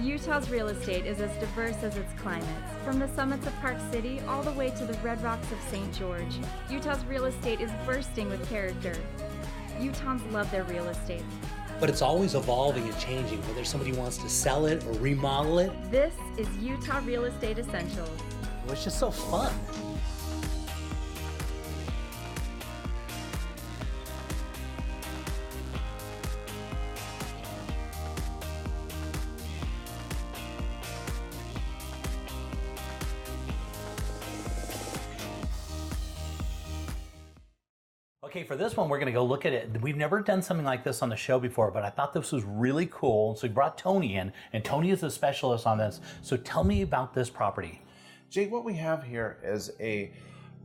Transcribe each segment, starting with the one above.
Utah's real estate is as diverse as its climates. From the summits of Park City all the way to the red rocks of St. George, Utah's real estate is bursting with character. Utahns love their real estate. But it's always evolving and changing, whether somebody wants to sell it or remodel it. This is Utah Real Estate Essentials. It's just so fun. Okay, for this one, we're going to go look at it. We've never done something like this on the show before, but I thought this was really cool. So we brought Tony in, and Tony is a specialist on this. So tell me about this property. Jay, what we have here is a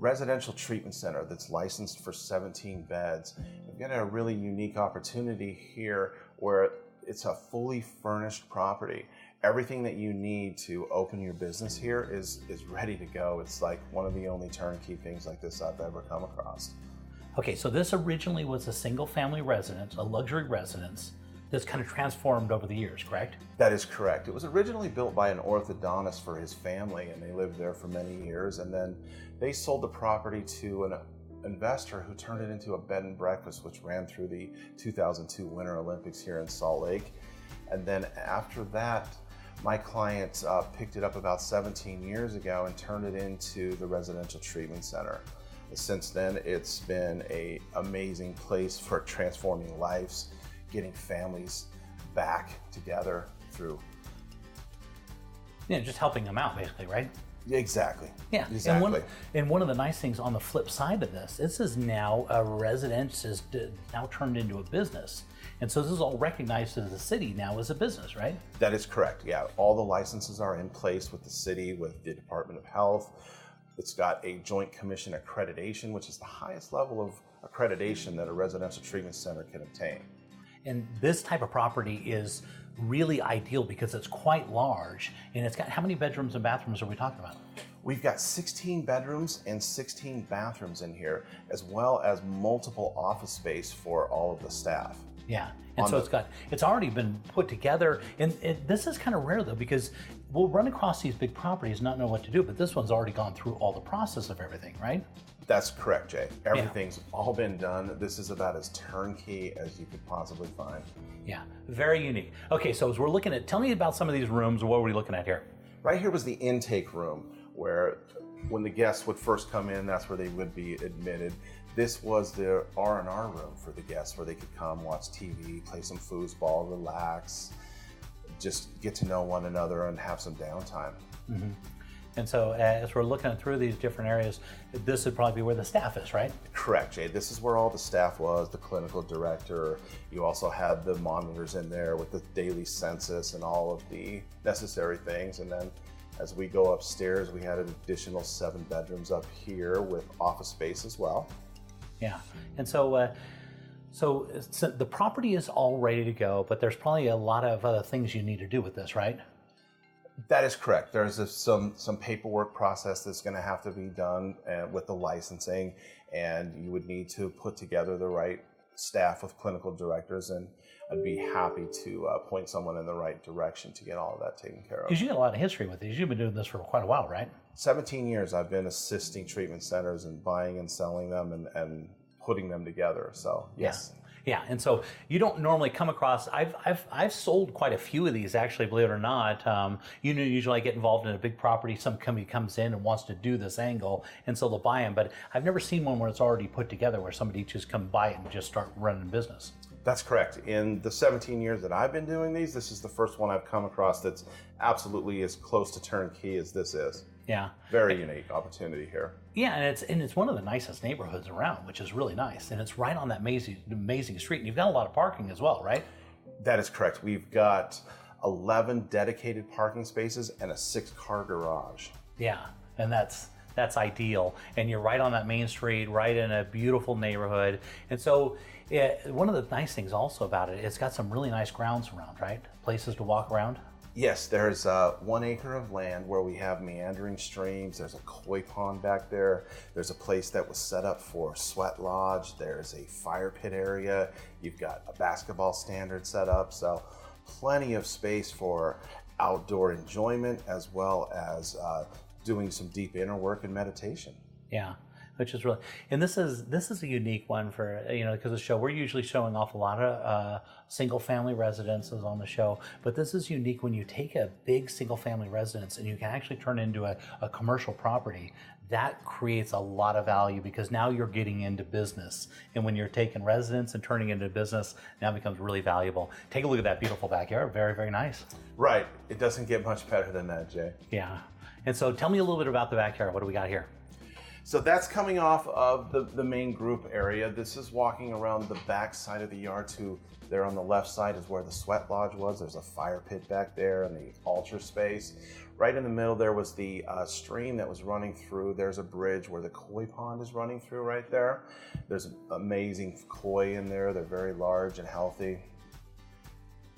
residential treatment center that's licensed for 17 beds. We've got a really unique opportunity here where it's a fully furnished property. Everything that you need to open your business here is ready to go. It's like one of the only turnkey things like this I've ever come across. Okay, so this originally was a single family residence, a luxury residence that's kind of transformed over the years, correct? That is correct. It was originally built by an orthodontist for his family, and they lived there for many years, and then they sold the property to an investor who turned it into a bed and breakfast, which ran through the 2002 Winter Olympics here in Salt Lake. And then after that, my client picked it up about 17 years ago and turned it into the residential treatment center. Since then, it's been an amazing place for transforming lives, getting families back together through. Yeah, just helping them out, basically, right? Exactly. Yeah, exactly. And one of the nice things on the flip side of this is now a residence is now turned into a business. And so this is all recognized as the city now as a business, right? That is correct, yeah. All the licenses are in place with the city, with the Department of Health. It's got a Joint Commission accreditation, which is the highest level of accreditation that a residential treatment center can obtain. And this type of property is really ideal because it's quite large, and it's got, how many bedrooms and bathrooms are we talking about? We've got 16 bedrooms and 16 bathrooms in here, as well as multiple office space for all of the staff. Yeah, and so it's already been put together, and this is kind of rare though, because we'll run across these big properties, not know what to do, but this one's already gone through all the process of everything, right? That's correct, Jay. Everything's all been done. This is about as turnkey as you could possibly find. Yeah, very unique. Okay, so as we're looking at, tell me about some of these rooms. What are we looking at here? Right here was the intake room, where when the guests would first come in, that's where they would be admitted. This was the R&R room for the guests, where they could come, watch TV, play some foosball, relax, just get to know one another and have some downtime. Mm-hmm. And so as we're looking through these different areas, this would probably be where the staff is, right? Correct, Jay. This is where all the staff was, the clinical director. You also had the monitors in there with the daily census and all of the necessary things. And then as we go upstairs, we had an additional 7 bedrooms up here with office space as well. Yeah, and so the property is all ready to go, but there's probably a lot of other things you need to do with this, right? That is correct. There's some paperwork process that's going to have to be done with the licensing, and you would need to put together the right staff with clinical directors, and I'd be happy to point someone in the right direction to get all of that taken care of. Because you got a lot of history with these. You've been doing this for quite a while, right? 17 years I've been assisting treatment centers and buying and selling them and putting them together. So yes. Yeah, and so you don't normally come across. I've sold quite a few of these, actually, believe it or not. You know, usually I get involved in a big property. Some company comes in and wants to do this angle, and so they'll buy them. But I've never seen one where it's already put together, where somebody just come buy it and just start running business. That's correct. In the 17 years that I've been doing these, this is the first one I've come across that's absolutely as close to turnkey as this is. Yeah. Very unique opportunity here. Yeah, and it's one of the nicest neighborhoods around, which is really nice. And it's right on that amazing street. And you've got a lot of parking as well, right? That is correct. We've got 11 dedicated parking spaces and a 6-car garage. Yeah, and that's ideal. And you're right on that main street, right in a beautiful neighborhood. And so one of the nice things also about it, it's got some really nice grounds around, right? Places to walk around. Yes, there's 1 acre of land where we have meandering streams. There's a koi pond back there. There's a place that was set up for sweat lodge. There's a fire pit area. You've got a basketball standard set up. So plenty of space for outdoor enjoyment as well as doing some deep inner work and meditation. Yeah, which is really, and this is a unique one for, because the show, we're usually showing off a lot of single family residences on the show, but this is unique when you take a big single family residence and you can actually turn it into a commercial property. That creates a lot of value because now you're getting into business. And when you're taking residence and turning it into business, now it becomes really valuable. Take a look at that beautiful backyard. Very, very nice. Right. It doesn't get much better than that, Jay. Yeah. And so tell me a little bit about the backyard. What do we got here? So that's coming off of the main group area. This is walking around the back side of the yard to there on the left side is where the sweat lodge was. There's a fire pit back there and the altar space. Right in the middle there was the stream that was running through. There's a bridge where the koi pond is running through right there. There's amazing koi in there. They're very large and healthy.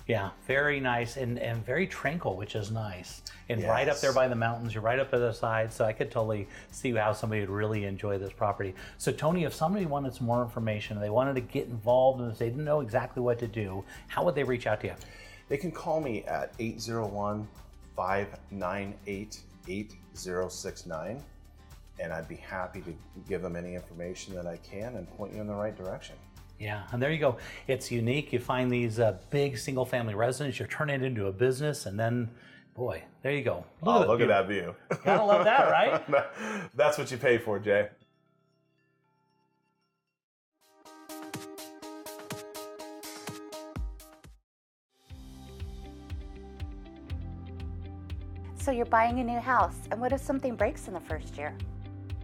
Yeah, very nice and very tranquil, which is nice. And Yes. right up there by the mountains, you're right up at the side, so I could totally see how somebody would really enjoy this property. So Tony, if somebody wanted some more information, they wanted to get involved and they didn't know exactly what to do, how would they reach out to you? They can call me at 801-598-8069, and I'd be happy to give them any information that I can and point you in the right direction. Yeah, and there you go. It's unique. You find these big single-family residences, you turn it into a business, and then, boy, there you go. Look at that view. Gotta love that, right? That's what you pay for, Jay. So you're buying a new house, and what if something breaks in the first year?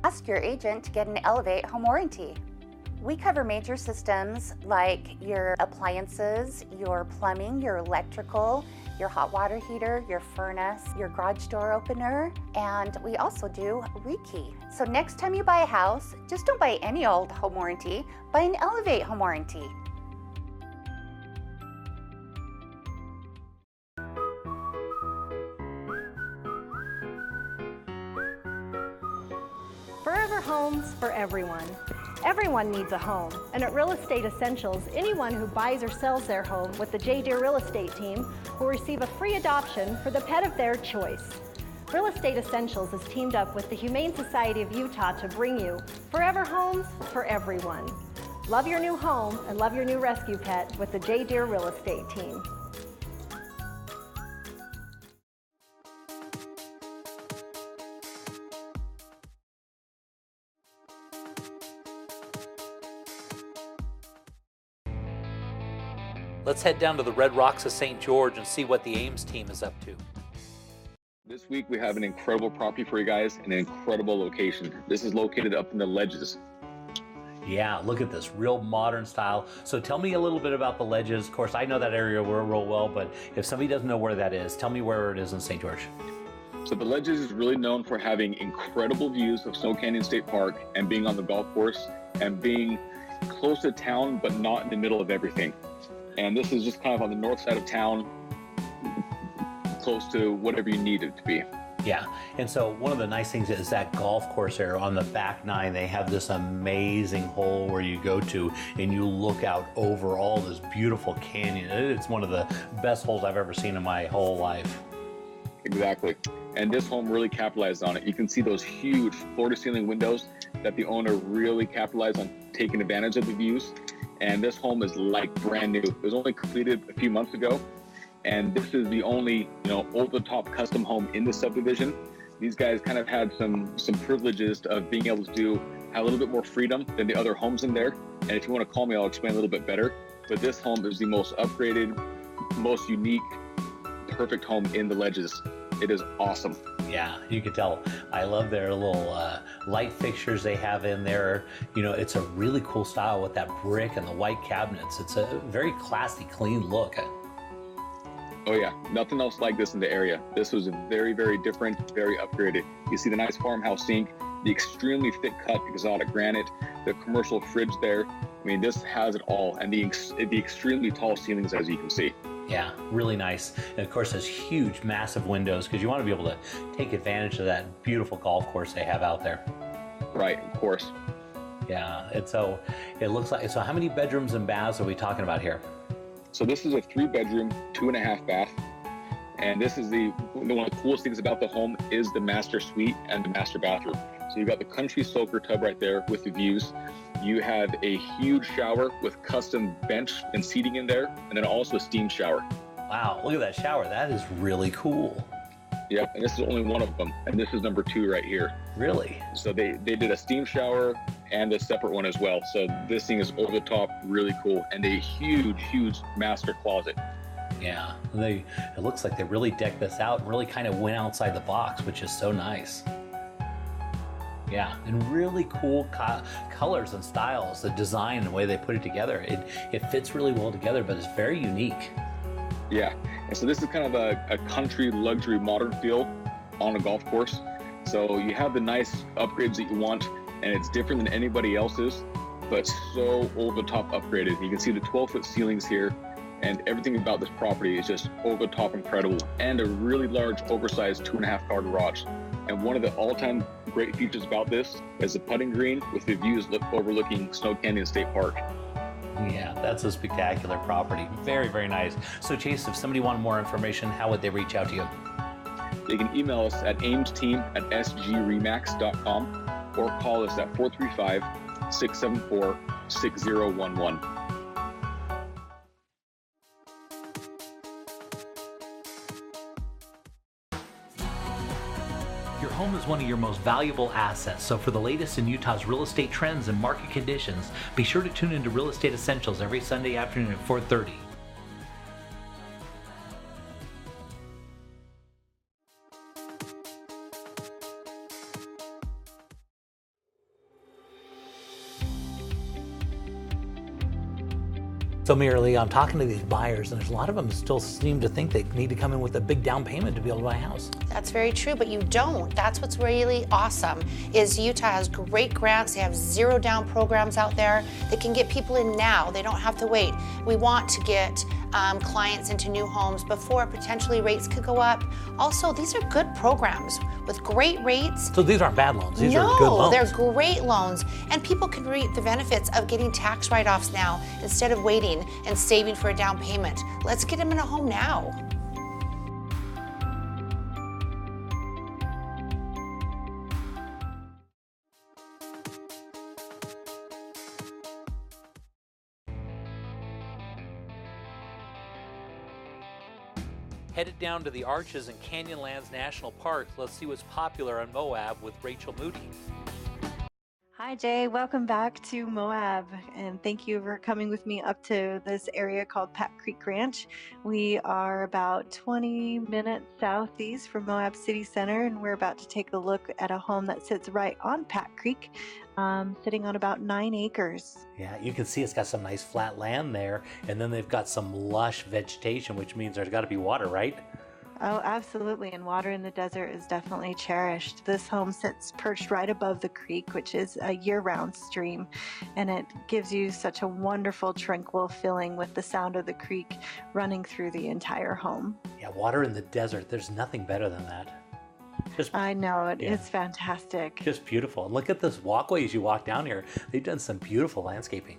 Ask your agent to get an Elevate home warranty. We cover major systems like your appliances, your plumbing, your electrical, your hot water heater, your furnace, your garage door opener, and we also do rekey. So next time you buy a house, just don't buy any old home warranty, buy an Elevate home warranty. Forever Homes for everyone. Everyone needs a home, and at Real Estate Essentials, anyone who buys or sells their home with the J. Deere Real Estate team will receive a free adoption for the pet of their choice. Real Estate Essentials has teamed up with the Humane Society of Utah to bring you Forever Homes for everyone. Love your new home and love your new rescue pet with the J. Deere Real Estate team. Let's head down to the Red Rocks of St. George and see what the Ames team is up to. This week we have an incredible property for you guys and an incredible location. This is located up in the Ledges. Yeah, look at this, real modern style. So tell me a little bit about the Ledges. Of course, I know that area real well, but if somebody doesn't know where that is, tell me where it is in St. George. So the Ledges is really known for having incredible views of Snow Canyon State Park and being on the golf course and being close to town, but not in the middle of everything. And this is just kind of on the north side of town, close to whatever you need it to be. Yeah, and so one of the nice things is that golf course there on the back nine, they have this amazing hole where you go to and you look out over all this beautiful canyon. It's one of the best holes I've ever seen in my whole life. Exactly. And this home really capitalized on it. You can see those huge floor-to-ceiling windows that the owner really capitalized on taking advantage of the views. And this home is like brand new. It was only completed a few months ago. And this is the only, over-the-top custom home in the subdivision. These guys kind of had some privileges of being able to have a little bit more freedom than the other homes in there. And if you want to call me, I'll explain a little bit better. But this home is the most upgraded, most unique, perfect home in the Ledges. It is awesome. Yeah, you can tell. I love their little light fixtures they have in there. It's a really cool style with that brick and the white cabinets. It's a very classy, clean look. Oh yeah, nothing else like this in the area. This was very, very different, very upgraded. You see the nice farmhouse sink, the extremely thick cut exotic granite, the commercial fridge there. I mean, this has it all, and the extremely tall ceilings, as you can see. Yeah, really nice. And of course, there's huge, massive windows because you want to be able to take advantage of that beautiful golf course they have out there. Right, of course. Yeah, so it looks like, so how many bedrooms and baths are we talking about here? So this is a 3-bedroom, 2.5 bath. And this is one of the coolest things about the home is the master suite and the master bathroom. So you've got the country soaker tub right there with the views. You have a huge shower with custom bench and seating in there, and then also a steam shower. Wow, look at that shower. That is really cool. Yeah, and this is only one of them, and this is number 2 right here. Really? So they did a steam shower and a separate one as well. So this thing is over the top, really cool, and a huge master closet. Yeah, it looks like they really decked this out and really kind of went outside the box, which is so nice. Yeah, and really cool colors and styles, the design and the way they put it together. It fits really well together, but it's very unique. Yeah, and so this is kind of a country luxury modern feel on a golf course. So you have the nice upgrades that you want, and it's different than anybody else's, but so over the top upgraded. You can see the 12-foot ceilings here, and everything about this property is just over the top incredible, and a really large oversized 2.5-car garage. And one of the all-time great features about this is the putting green with the views overlooking Snow Canyon State Park. Yeah, that's a spectacular property. Very, very nice. So Chase, if somebody wanted more information, how would they reach out to you? They can email us at aimsteam@sgremax.com or call us at 435-674-6011. Your home is one of your most valuable assets, so for the latest in Utah's real estate trends and market conditions, be sure to tune into Real Estate Essentials every Sunday afternoon at 4:30. So Mary Lee, I'm talking to these buyers, and there's a lot of them still seem to think they need to come in with a big down payment to be able to buy a house. That's very true, but you don't. That's what's really awesome, is Utah has great grants. They have zero down programs out there that can get people in now. They don't have to wait. We want to get clients into new homes before potentially rates could go up. Also, these are good programs with great rates. So these aren't bad loans, these are good loans. No, they're great loans, and people can reap the benefits of getting tax write-offs now instead of waiting and saving for a down payment. Let's get them in a home now. Headed down to the Arches and Canyonlands National Park, let's see what's popular on Moab with Rachel Moody. Hi Jay, welcome back to Moab, and thank you for coming with me up to this area called Pat Creek Ranch. We are about 20 minutes southeast from Moab City Center, and we're about to take a look at a home that sits right on Pat Creek, sitting on about 9 acres. Yeah, you can see it's got some nice flat land there, and then they've got some lush vegetation, which means there's got to be water, right? Oh, absolutely, and water in the desert is definitely cherished. This home sits perched right above the creek, which is a year-round stream, and it gives you such a wonderful, tranquil feeling with the sound of the creek running through the entire home. Yeah, water in the desert, there's nothing better than that. I know, it's fantastic. Just beautiful. And look at this walkway as you walk down here. They've done some beautiful landscaping.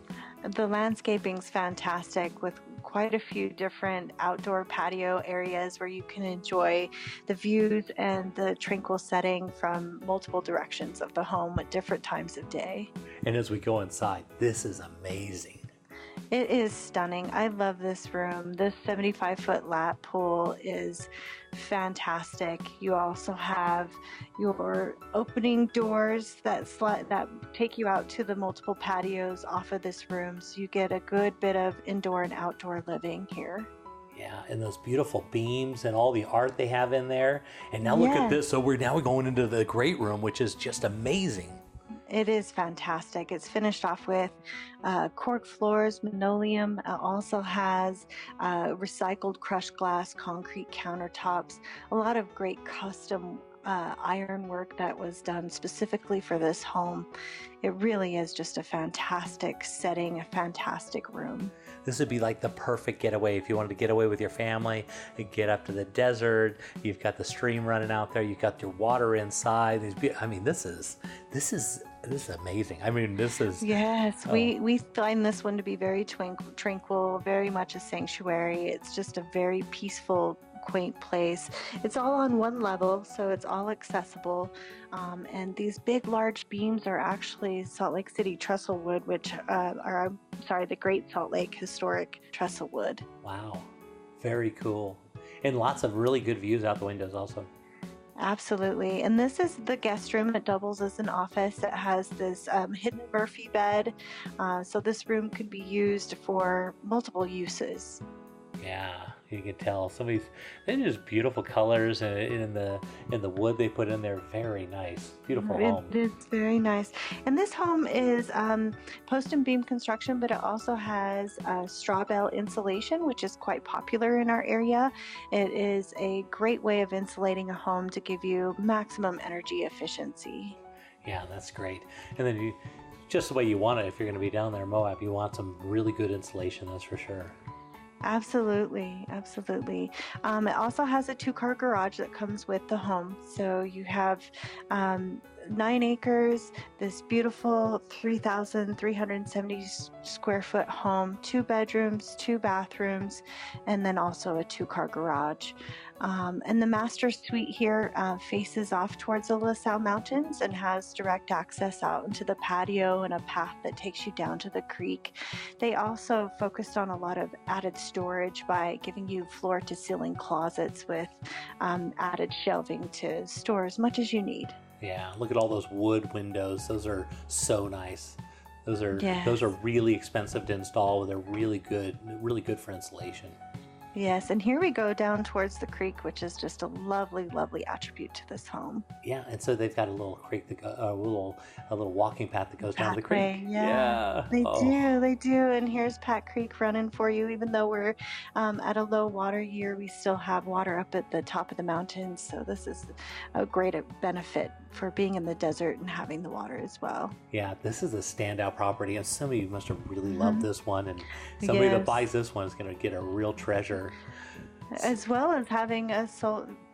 The landscaping's fantastic with quite a few different outdoor patio areas where you can enjoy the views and the tranquil setting from multiple directions of the home at different times of day. And as we go inside, this is amazing. It is stunning. I love this room. This 75-foot lap pool is fantastic. You also have your opening doors that take you out to the multiple patios off of this room, so you get a good bit of indoor and outdoor living here. Yeah, and those beautiful beams and all the art they have in there. And now look at this. So we're going into the great room, which is just amazing. It is fantastic. It's finished off with cork floors, linoleum. Also has recycled crushed glass, concrete countertops. A lot of great custom ironwork that was done specifically for this home. It really is just a fantastic setting, a fantastic room. This would be like the perfect getaway if you wanted to get away with your family, get up to the desert. You've got the stream running out there. You've got your water inside. I mean, this is amazing. I mean, this is... Yes, we find this one to be very tranquil, very much a sanctuary. It's just a very peaceful, quaint place. It's all on one level, so it's all accessible. And these big, large beams are actually Salt Lake City trestle wood, which the Great Salt Lake Historic Trestle Wood. Wow, very cool. And lots of really good views out the windows also. Absolutely. And this is the guest room. It doubles as an office. It has this hidden Murphy bed. So this room could be used for multiple uses. Yeah, you can tell some of these, they're just beautiful colors in the wood they put in there. Very nice, beautiful home. It's very nice. And this home is post and beam construction, but it also has straw bale insulation, which is quite popular in our area. It is a great way of insulating a home to give you maximum energy efficiency. Yeah, that's great. And then just the way you want it, if you're going to be down there in Moab, you want some really good insulation, that's for sure. Absolutely, absolutely. It also has a 2-car garage that comes with the home. So you have 9 acres, this beautiful 3,370 square foot home, 2 bedrooms, 2 bathrooms, and then also a 2-car garage. And the master suite here faces off towards the LaSalle Mountains and has direct access out into the patio and a path that takes you down to the creek. They also focused on a lot of added storage by giving you floor-to-ceiling closets with added shelving to store as much as you need. Yeah, look at all those wood windows. Those are so nice. Those are really expensive to install, but they're really good for insulation. Yes, and here we go down towards the creek, which is just a lovely, lovely attribute to this home. Yeah, and so they've got a little creek, a little walking path that goes down to the creek. Yeah, they do. And here's Pat Creek running for you. Even though we're at a low water year, we still have water up at the top of the mountains. So this is a great benefit for being in the desert and having the water as well. Yeah, this is a standout property, and some of you must have really loved this one, and somebody that buys this one is going to get a real treasure. As well as having a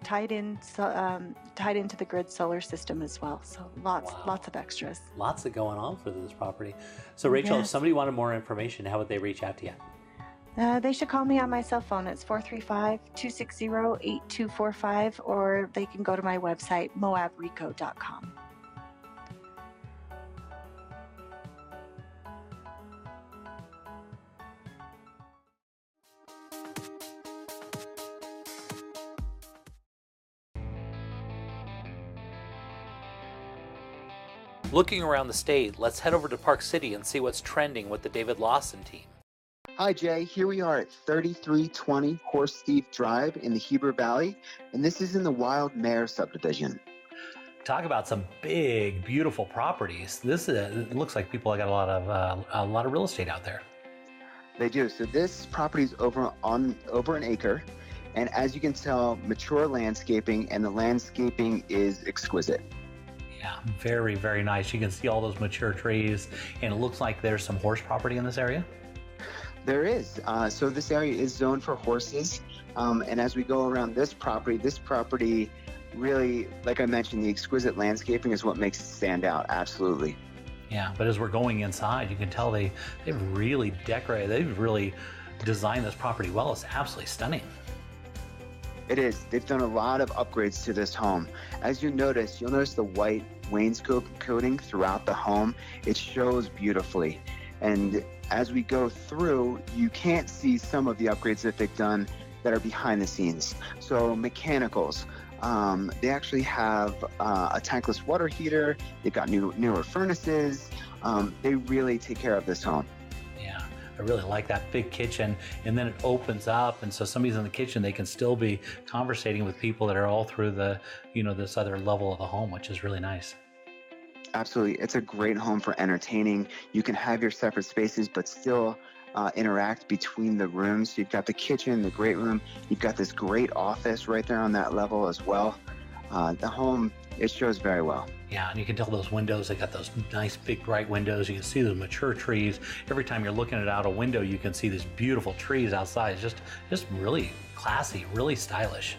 tied into the grid solar system as well. So lots of extras. Lots of going on for this property. So Rachel, if somebody wanted more information, how would they reach out to you? They should call me on my cell phone. It's 435-260-8245, or they can go to my website, moabreco.com. Looking around the state, let's head over to Park City and see what's trending with the David Lawson team. Hi, Jay. Here we are at 3320 Horse Thief Drive in the Heber Valley, and this is in the Wild Mare subdivision. Talk about some big, beautiful properties. It looks like people have got a lot of real estate out there. They do. So this property is over an acre, and as you can tell, mature landscaping, and the landscaping is exquisite. Yeah, very, very nice. You can see all those mature trees, and it looks like there's some horse property in this area. There is. So this area is zoned for horses. And as we go around this property really, like I mentioned, the exquisite landscaping is what makes it stand out. Absolutely. Yeah, but as we're going inside, you can tell they've really decorated, they've really designed this property well. It's absolutely stunning. It is. They've done a lot of upgrades to this home. As you'll notice the white wainscot coating throughout the home. It shows beautifully. And as we go through, you can't see some of the upgrades that they've done that are behind the scenes. So mechanicals, they actually have a tankless water heater. They've got newer furnaces. They really take care of this home. Yeah, I really like that big kitchen, and then it opens up, and so somebody's in the kitchen, they can still be conversating with people that are all through the, this other level of the home, which is really nice. Absolutely. It's a great home for entertaining. You can have your separate spaces, but still interact between the rooms. You've got the kitchen, the great room. You've got this great office right there on that level as well. The home, it shows very well. Yeah, and you can tell those windows, they got those nice big bright windows. You can see the mature trees. Every time you're looking at out a window, you can see these beautiful trees outside. It's just really classy, really stylish.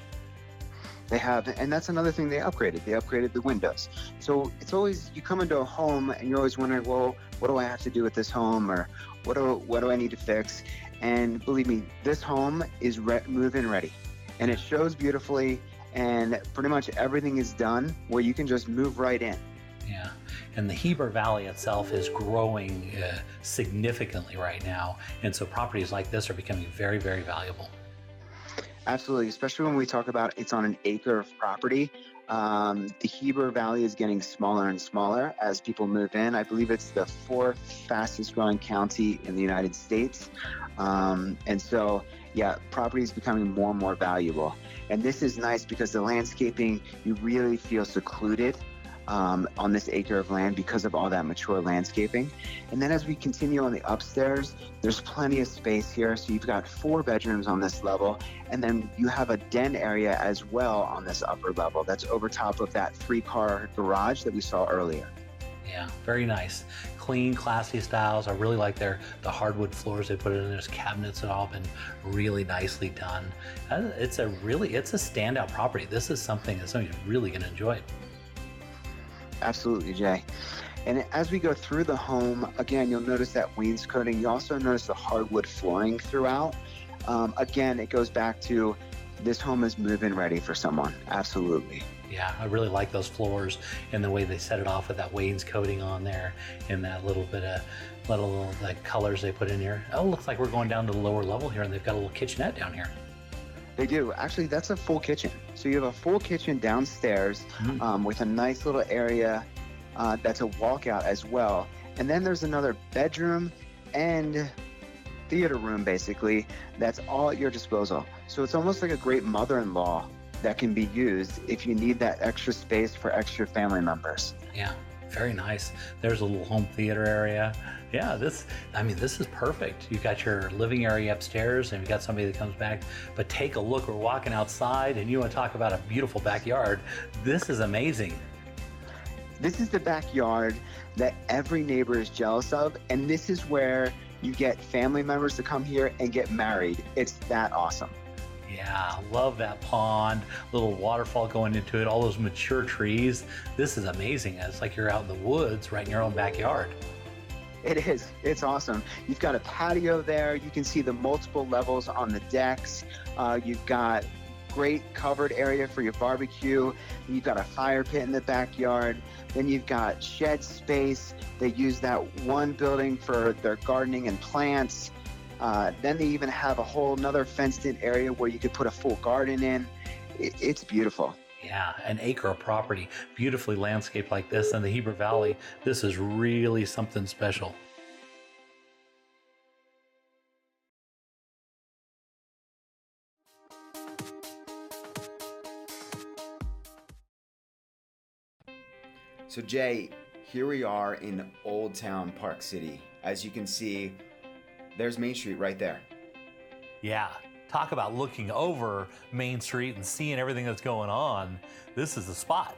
They have, and that's another thing they upgraded. They upgraded the windows. So it's always, you come into a home and you're always wondering, well, what do I have to do with this home, or what do I need to fix? And believe me, this home is move-in ready. And it shows beautifully, and pretty much everything is done where you can just move right in. Yeah, and the Heber Valley itself is growing significantly right now, and so properties like this are becoming very, very valuable. Absolutely, especially when we talk about it's on an acre of property. The Heber Valley is getting smaller and smaller as people move in. I believe it's the 4th fastest growing county in the United States. And so, yeah, property is becoming more and more valuable. And this is nice because the landscaping, you really feel secluded on this acre of land because of all that mature landscaping. And then as we continue on the upstairs, there's plenty of space here. So you've got 4 bedrooms on this level, and then you have a den area as well on this upper level that's over top of that 3-car garage that we saw earlier. Yeah, very nice. Clean, classy styles. I really like the hardwood floors they put in. There's cabinets that all been really nicely done. It's a standout property. This is something that somebody's really going to enjoy. Absolutely, Jay. And as we go through the home, again, you'll notice that wainscoting. You also notice the hardwood flooring throughout. Again, it goes back to this home is move-in ready for someone. Absolutely. Yeah, I really like those floors and the way they set it off with that wainscoting on there and that little bit of little like colors they put in here. Oh, looks like we're going down to the lower level here, and they've got a little kitchenette down here. They do. Actually, that's a full kitchen. So you have a full kitchen downstairs with a nice little area that's a walkout as well. And then there's another bedroom and theater room, basically, that's all at your disposal. So it's almost like a great mother-in-law that can be used if you need that extra space for extra family members. Yeah, very nice. There's a little home theater area. Yeah, this is perfect. You've got your living area upstairs and you've got somebody that comes back, but take a look, we're walking outside and you want to talk about a beautiful backyard. This is amazing. This is the backyard that every neighbor is jealous of, and this is where you get family members to come here and get married. It's that awesome. Yeah, love that pond, little waterfall going into it, all those mature trees. This is amazing. It's like you're out in the woods right in your own backyard. It is. It's awesome. You've got a patio there. You can see the multiple levels on the decks. You've got great covered area for your barbecue. You've got a fire pit in the backyard. Then you've got shed space. They use that one building for their gardening and plants. Then they even have a whole nother fenced-in area where you could put a full garden in. It's beautiful. Yeah, an acre of property, beautifully landscaped like this in the Heber Valley. This is really something special. So Jay, here we are in Old Town Park City. As you can see, there's Main Street right there. Yeah, talk about looking over Main Street and seeing everything that's going on. This is the spot.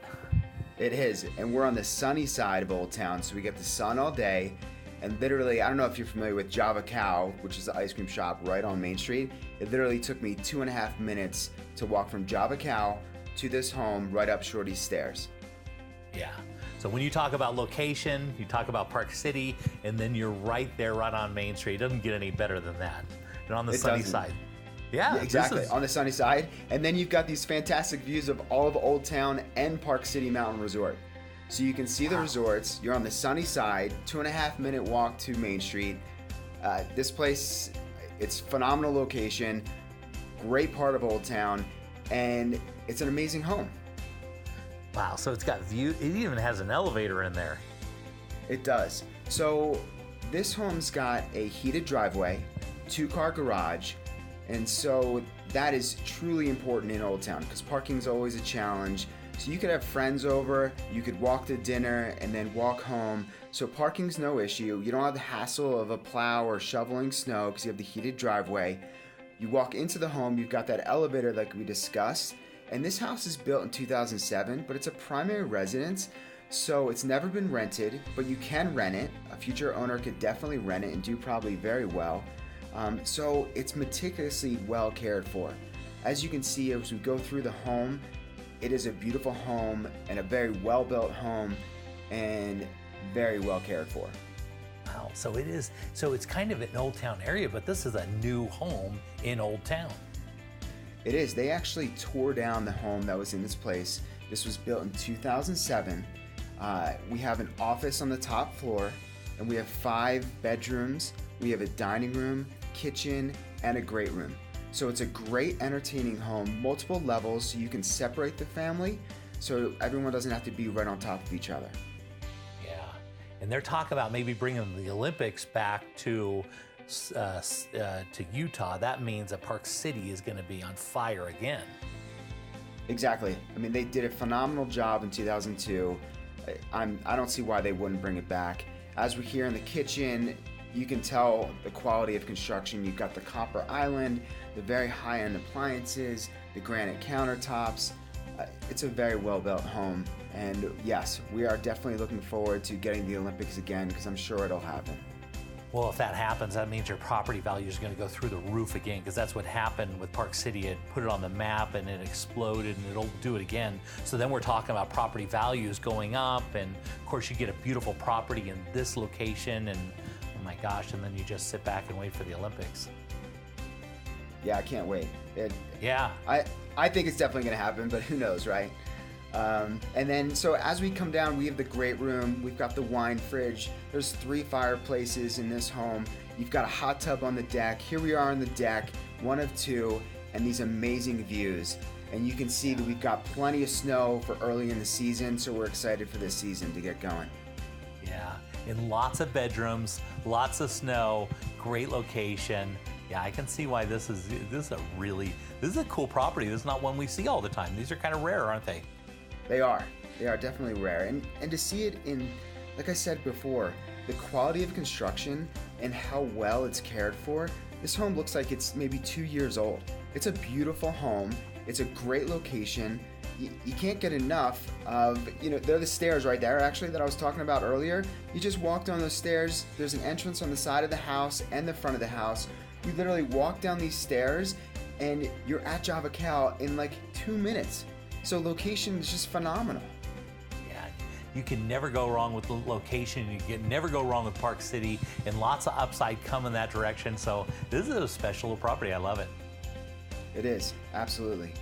It is, and we're on the sunny side of Old Town, so we get the sun all day. And literally, I don't know if you're familiar with Java Cow, which is the ice cream shop right on Main Street. It literally took me 2.5 minutes to walk from Java Cow to this home right up Shorty's stairs. Yeah. So when you talk about location, you talk about Park City, and then you're right there, right on Main Street. It doesn't get any better than that. And on the sunny side. Yeah, exactly. On the sunny side. And then you've got these fantastic views of all of Old Town and Park City Mountain Resort. So you can see the resorts. You're on the sunny side, 2.5 minute walk to Main Street. This place, it's phenomenal location, great part of Old Town, and it's an amazing home. Wow, so it's got view. It even has an elevator in there. It does. So this home's got a heated driveway, 2-car garage, and so that is truly important in Old Town because parking is always a challenge. So you could have friends over, you could walk to dinner and then walk home. So parking's no issue. You don't have the hassle of a plow or shoveling snow because you have the heated driveway. You walk into the home, you've got that elevator like we discussed. And this house is built in 2007, but it's a primary residence, so it's never been rented, but you can rent it. A future owner could definitely rent it and do probably very well. So it's meticulously well cared for. As you can see, as we go through the home, it is a beautiful home and a very well-built home and very well cared for. Wow, so it is. So it's kind of an Old Town area, but this is a new home in Old Town. It is. They actually tore down the home that was in this place. This was built in 2007. We have an office on the top floor, and we have 5 bedrooms. We have a dining room, kitchen, and a great room. So it's a great entertaining home, multiple levels, so you can separate the family so everyone doesn't have to be right on top of each other. Yeah, and they're talking about maybe bringing the Olympics back to Utah. That means that Park City is going to be on fire again. Exactly. I mean, they did a phenomenal job in 2002. I don't see why they wouldn't bring it back. As we're here in the kitchen, you can tell the quality of construction. You've got the copper island, the very high-end appliances, the granite countertops. It's a very well-built home. And yes, we are definitely looking forward to getting the Olympics again, because I'm sure it'll happen. Well, if that happens, that means your property value is going to go through the roof again, because that's what happened with Park City. It put it on the map and it exploded, and it'll do it again. So then we're talking about property values going up, and of course you get a beautiful property in this location, and oh my gosh, and then you just sit back and wait for the Olympics. Yeah, I can't wait. Yeah. I think it's definitely going to happen, but who knows, right? And then, so as we come down, we have the great room. We've got the wine fridge. There's 3 fireplaces in this home. You've got a hot tub on the deck. Here we are on the deck, one of 2, and these amazing views. And you can see that we've got plenty of snow for early in the season, so we're excited for this season to get going. Yeah, and lots of bedrooms, lots of snow, great location. Yeah, I can see why this is a cool property. This is not one we see all the time. These are kind of rare, aren't they? They are definitely rare. And to see it in, like I said before, the quality of construction and how well it's cared for, this home looks like it's maybe 2 years old. It's a beautiful home. It's a great location. You can't get enough of, there are the stairs right there, actually, that I was talking about earlier. You just walk down those stairs. There's an entrance on the side of the house and the front of the house. You literally walk down these stairs and you're at Java Cal in like 2 minutes. So location is just phenomenal. Yeah, you can never go wrong with the location. You can never go wrong with Park City, and lots of upside come in that direction. So this is a special property. I love it. It is, absolutely.